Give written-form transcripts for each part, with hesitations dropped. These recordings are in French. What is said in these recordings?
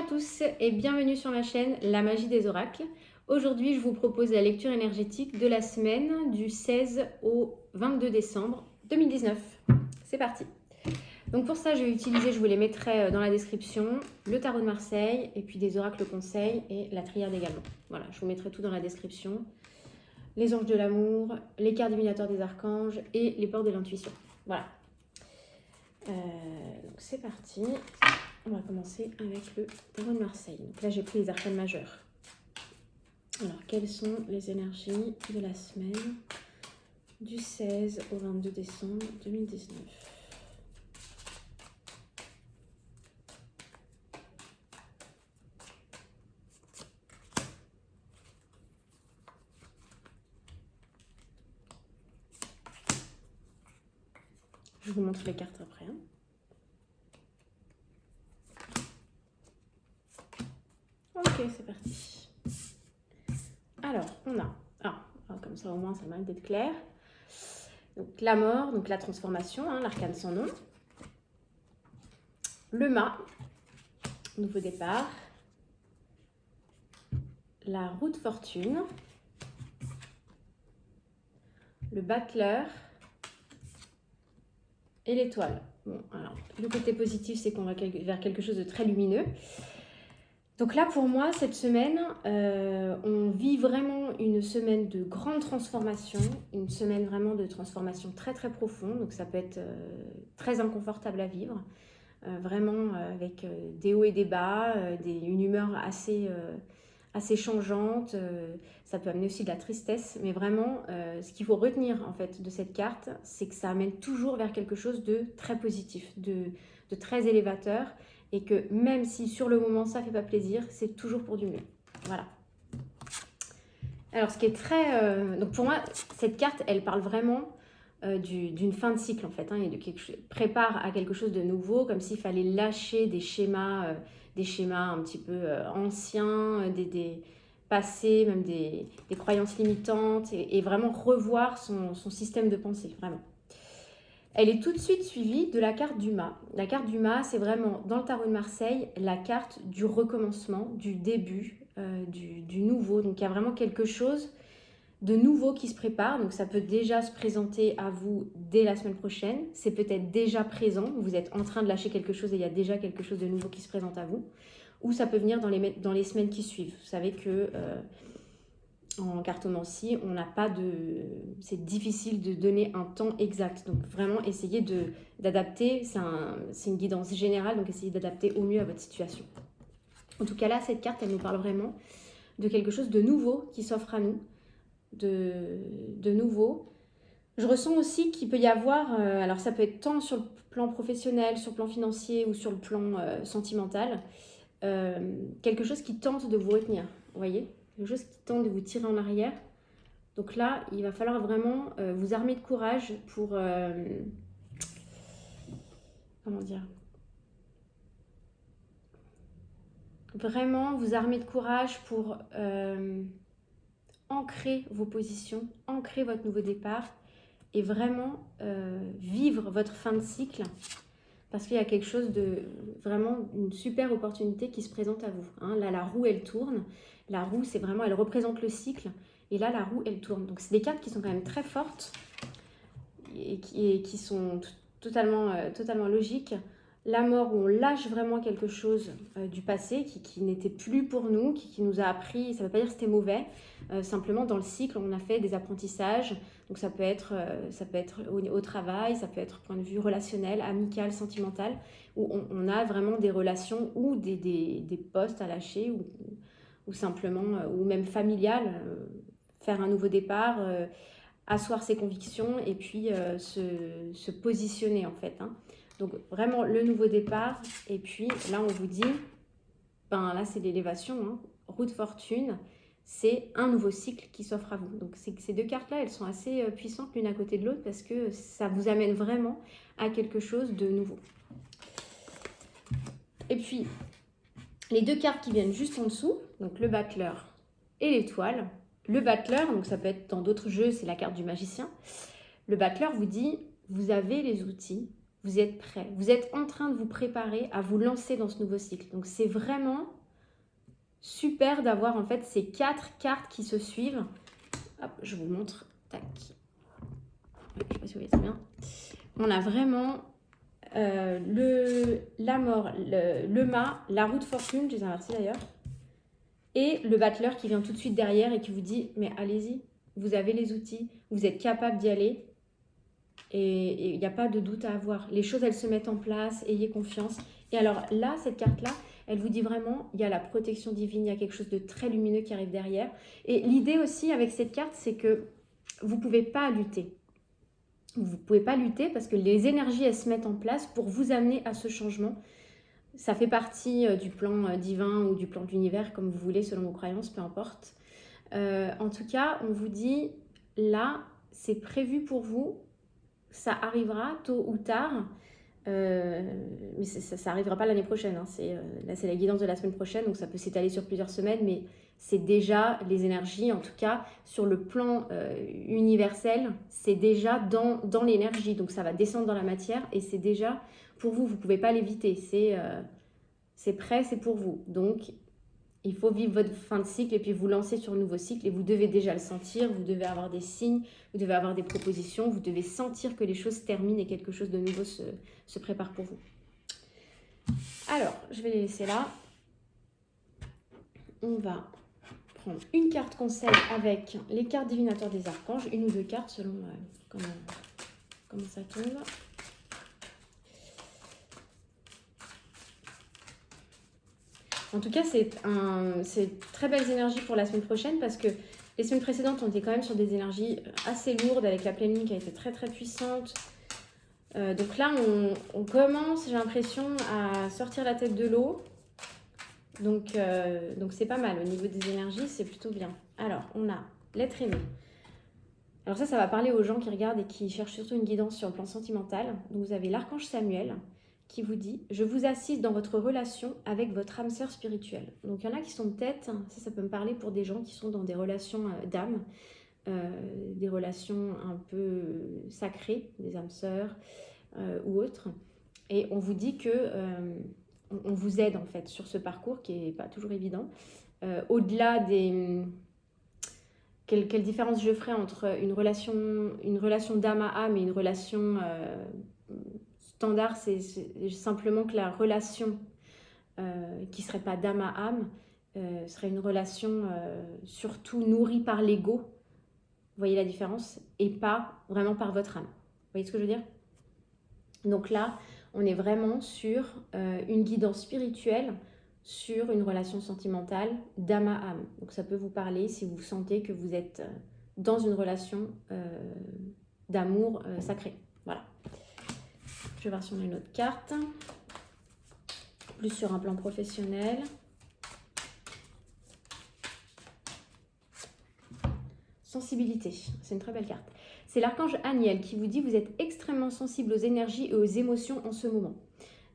Bonjour à tous et bienvenue sur ma chaîne La Magie des Oracles. Aujourd'hui, je vous propose la lecture énergétique de la semaine du 16 au 22 décembre 2019. C'est parti. Donc pour ça, je vais utiliser, je vous les mettrai dans la description, le tarot de Marseille et puis des oracles conseils et la triade également. Voilà, je vous mettrai tout dans la description. Les anges de l'amour, les cartes divinatoires des archanges et les portes de l'intuition. Voilà. Donc c'est parti. On va commencer avec le tarot de Marseille. Donc là, j'ai pris les arcanes majeures. Alors, quelles sont les énergies de la semaine du 16 au 22 décembre 2019 ? Je vous montre les cartes après. Ok, c'est parti. Alors, on a... comme ça au moins, ça mérite d'être clair. Donc, la mort, donc la transformation, l'arcane sans nom. Le mât, nouveau départ. La roue de fortune. Le battleur. Et l'étoile. Bon, alors, le côté positif, c'est qu'on va vers quelque chose de très lumineux. Donc là, pour moi, cette semaine, on vit vraiment une semaine de grande transformation, une semaine vraiment de transformation très très profonde. Donc ça peut être très inconfortable à vivre, vraiment avec des hauts et des bas, une humeur assez changeante. Ça peut amener aussi de la tristesse, mais vraiment, ce qu'il faut retenir en fait de cette carte, c'est que ça amène toujours vers quelque chose de très positif, de très élévateur. Et que même si sur le moment ça ne fait pas plaisir, c'est toujours pour du mieux. Voilà. Alors ce qui est très... donc pour moi, cette carte, elle parle vraiment d'une fin de cycle en fait. Et de prépare à quelque chose de nouveau, comme s'il fallait lâcher des schémas un petit peu anciens, des passés, même des croyances limitantes, et vraiment revoir son système de pensée, vraiment. Elle est tout de suite suivie de la carte du mât. La carte du mât, c'est vraiment, dans le tarot de Marseille, la carte du recommencement, du début, du nouveau. Donc, il y a vraiment quelque chose de nouveau qui se prépare. Donc, ça peut déjà se présenter à vous dès la semaine prochaine. C'est peut-être déjà présent. Vous êtes en train de lâcher quelque chose et il y a déjà quelque chose de nouveau qui se présente à vous. Ou ça peut venir dans les semaines qui suivent. Vous savez que... en cartomancie, on n'a pas de... C'est difficile de donner un temps exact. Donc vraiment, essayez d'adapter. C'est une guidance générale, donc essayez d'adapter au mieux à votre situation. En tout cas là, cette carte, elle nous parle vraiment de quelque chose de nouveau qui s'offre à nous. De nouveau. Je ressens aussi qu'il peut y avoir... alors ça peut être tant sur le plan professionnel, sur le plan financier ou sur le plan sentimental. Quelque chose qui tente de vous retenir, vous voyez ? Quelque chose qui tente de vous tirer en arrière. Donc là, il va falloir vraiment vous armer de courage pour... comment dire ? Vraiment vous armer de courage pour ancrer vos positions, ancrer votre nouveau départ et vraiment vivre votre fin de cycle. Parce qu'il y a quelque chose de vraiment une super opportunité qui se présente à vous. Là, la roue, elle tourne. La roue, c'est vraiment, elle représente le cycle. Et là, la roue, elle tourne. Donc, c'est des cartes qui sont quand même très fortes et qui sont totalement logiques. La mort, où on lâche vraiment quelque chose du passé qui n'était plus pour nous, qui nous a appris, ça ne veut pas dire que c'était mauvais, simplement dans le cycle, on a fait des apprentissages. Donc ça peut être au travail, ça peut être point de vue relationnel, amical, sentimental, où on a vraiment des relations ou des postes à lâcher ou simplement, ou même familial, faire un nouveau départ, asseoir ses convictions et puis se positionner en fait. Donc vraiment le nouveau départ et puis là on vous dit, là c'est l'élévation, roue de fortune. C'est un nouveau cycle qui s'offre à vous. Donc ces deux cartes-là, elles sont assez puissantes l'une à côté de l'autre parce que ça vous amène vraiment à quelque chose de nouveau. Et puis, les deux cartes qui viennent juste en dessous, donc le battleur et l'étoile. Le battleur, donc ça peut être dans d'autres jeux, c'est la carte du magicien. Le battleur vous dit, vous avez les outils, vous êtes prêts, vous êtes en train de vous préparer à vous lancer dans ce nouveau cycle. Donc c'est vraiment super d'avoir en fait ces 4 cartes qui se suivent. Hop, je vous montre. Tac. Je ne sais pas si vous voyez très bien. On a vraiment la mort, le mât, la roue de fortune, je les ai inversés d'ailleurs, et le battleur qui vient tout de suite derrière et qui vous dit mais allez-y, vous avez les outils, vous êtes capable d'y aller et il n'y a pas de doute à avoir. Les choses, elles se mettent en place, ayez confiance. Et alors là, cette carte-là, elle vous dit vraiment, il y a la protection divine, il y a quelque chose de très lumineux qui arrive derrière. Et l'idée aussi avec cette carte, c'est que vous ne pouvez pas lutter. Vous ne pouvez pas lutter parce que les énergies, elles se mettent en place pour vous amener à ce changement. Ça fait partie du plan divin ou du plan de l'univers, comme vous voulez, selon vos croyances, peu importe. En tout cas, on vous dit, là, c'est prévu pour vous, ça arrivera tôt ou tard, mais ça n'arrivera pas l'année prochaine. Hein. Là, c'est la guidance de la semaine prochaine, donc ça peut s'étaler sur plusieurs semaines, mais c'est déjà les énergies, en tout cas, sur le plan universel, c'est déjà dans l'énergie, donc ça va descendre dans la matière, et c'est déjà pour vous, vous ne pouvez pas l'éviter, c'est prêt, c'est pour vous. Donc, il faut vivre votre fin de cycle et puis vous lancer sur un nouveau cycle et vous devez déjà le sentir, vous devez avoir des signes, vous devez avoir des propositions, vous devez sentir que les choses se terminent et quelque chose de nouveau se prépare pour vous. Alors, je vais les laisser là. On va prendre une carte conseil avec les cartes divinatoires des archanges, une ou deux cartes selon comment ça tombe. En tout cas, c'est très belles énergies pour la semaine prochaine parce que les semaines précédentes, on était quand même sur des énergies assez lourdes avec la pleine lune qui a été très très puissante. Donc là, on commence, j'ai l'impression, à sortir la tête de l'eau. Donc c'est pas mal. Au niveau des énergies, c'est plutôt bien. Alors, on a l'être aimé. Alors ça va parler aux gens qui regardent et qui cherchent surtout une guidance sur le plan sentimental. Donc vous avez l'archange Samuel qui vous dit « Je vous assiste dans votre relation avec votre âme sœur spirituelle ». Donc il y en a qui sont peut-être, ça peut me parler pour des gens qui sont dans des relations d'âme, des relations un peu sacrées, des âmes sœurs ou autres. Et on vous dit que on vous aide en fait sur ce parcours qui n'est pas toujours évident. Au-delà des... Quelle différence je ferais entre une relation d'âme à âme et une relation standard, c'est simplement que la relation qui ne serait pas d'âme à âme serait une relation surtout nourrie par l'ego, vous voyez la différence, et pas vraiment par votre âme. Vous voyez ce que je veux dire? Donc là, on est vraiment sur une guidance spirituelle, sur une relation sentimentale d'âme à âme. Donc ça peut vous parler si vous sentez que vous êtes dans une relation d'amour sacré. Voilà. Je vais voir si on a une autre carte. Plus sur un plan professionnel. Sensibilité, c'est une très belle carte. C'est l'archange Aniel qui vous dit vous êtes extrêmement sensible aux énergies et aux émotions en ce moment.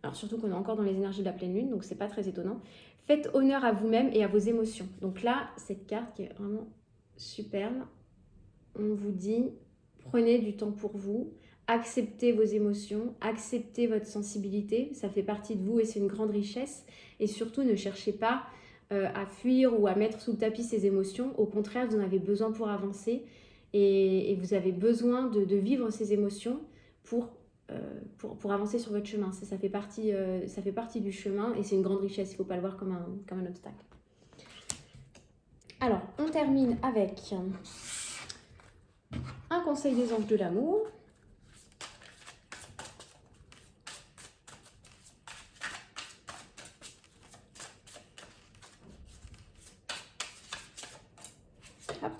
Alors surtout qu'on est encore dans les énergies de la pleine lune, donc c'est pas très étonnant. Faites honneur à vous-même et à vos émotions. Donc là, cette carte qui est vraiment superbe, on vous dit prenez du temps pour vous, acceptez vos émotions, acceptez votre sensibilité, ça fait partie de vous et c'est une grande richesse. Et surtout, ne cherchez pas à fuir ou à mettre sous le tapis ces émotions. Au contraire, vous en avez besoin pour avancer et vous avez besoin de vivre ces émotions pour avancer sur votre chemin. Ça fait partie du chemin et c'est une grande richesse. Il ne faut pas le voir comme un obstacle. Alors, on termine avec un conseil des anges de l'amour. Hop.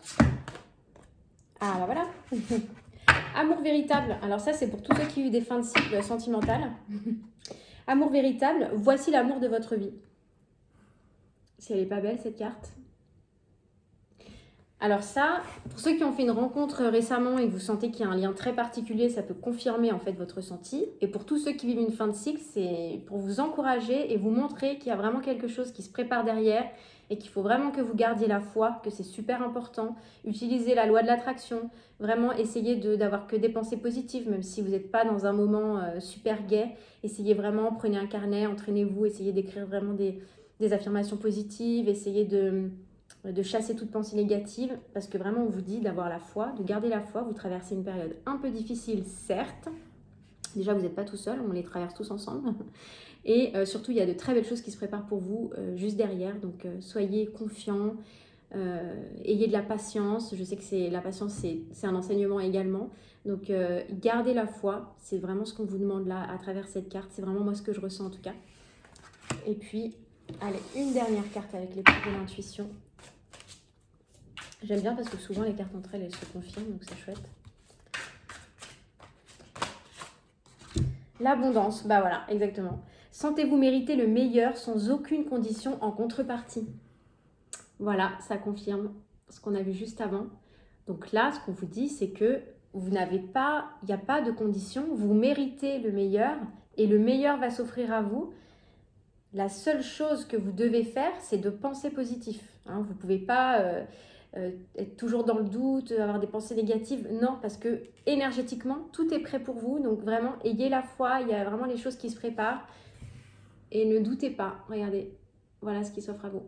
Ah, bah voilà. Amour véritable. Alors ça, c'est pour tous ceux qui ont eu des fins de cycle sentimentales. Amour véritable, voici l'amour de votre vie. Si elle n'est pas belle, cette carte. Alors ça, pour ceux qui ont fait une rencontre récemment et que vous sentez qu'il y a un lien très particulier, ça peut confirmer en fait votre ressenti. Et pour tous ceux qui vivent une fin de cycle, c'est pour vous encourager et vous montrer qu'il y a vraiment quelque chose qui se prépare derrière et qu'il faut vraiment que vous gardiez la foi, que c'est super important. Utilisez la loi de l'attraction, vraiment essayez d'avoir que des pensées positives, même si vous n'êtes pas dans un moment super gai. Essayez vraiment, prenez un carnet, entraînez-vous, essayez d'écrire vraiment des affirmations positives, essayez de chasser toute pensée négative, parce que vraiment on vous dit d'avoir la foi, de garder la foi. Vous traversez une période un peu difficile, certes. Déjà, vous n'êtes pas tout seul, on les traverse tous ensemble. Et surtout, il y a de très belles choses qui se préparent pour vous juste derrière. Donc, soyez confiants, ayez de la patience. Je sais que la patience, c'est un enseignement également. Donc, gardez la foi. C'est vraiment ce qu'on vous demande là à travers cette carte. C'est vraiment moi ce que je ressens en tout cas. Et puis, allez, une dernière carte avec les cartes de l'intuition. J'aime bien parce que souvent, les cartes entre elles, elles se confirment. Donc, c'est chouette. L'abondance, bah voilà, exactement. Sentez-vous mériter le meilleur sans aucune condition en contrepartie. Voilà, ça confirme ce qu'on a vu juste avant. Donc là, ce qu'on vous dit, c'est que vous n'avez pas, il n'y a pas de condition, vous méritez le meilleur et le meilleur va s'offrir à vous. La seule chose que vous devez faire, c'est de penser positif. Hein, vous ne pouvez pas être toujours dans le doute, avoir des pensées négatives. Non, parce que énergétiquement, tout est prêt pour vous. Donc vraiment, ayez la foi, il y a vraiment les choses qui se préparent. Et ne doutez pas, regardez, voilà ce qui s'offre à vous.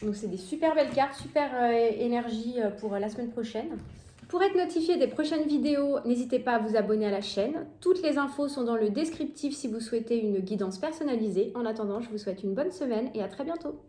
Donc c'est des super belles cartes, super énergie pour la semaine prochaine. Pour être notifié des prochaines vidéos, n'hésitez pas à vous abonner à la chaîne. Toutes les infos sont dans le descriptif si vous souhaitez une guidance personnalisée. En attendant, je vous souhaite une bonne semaine et à très bientôt.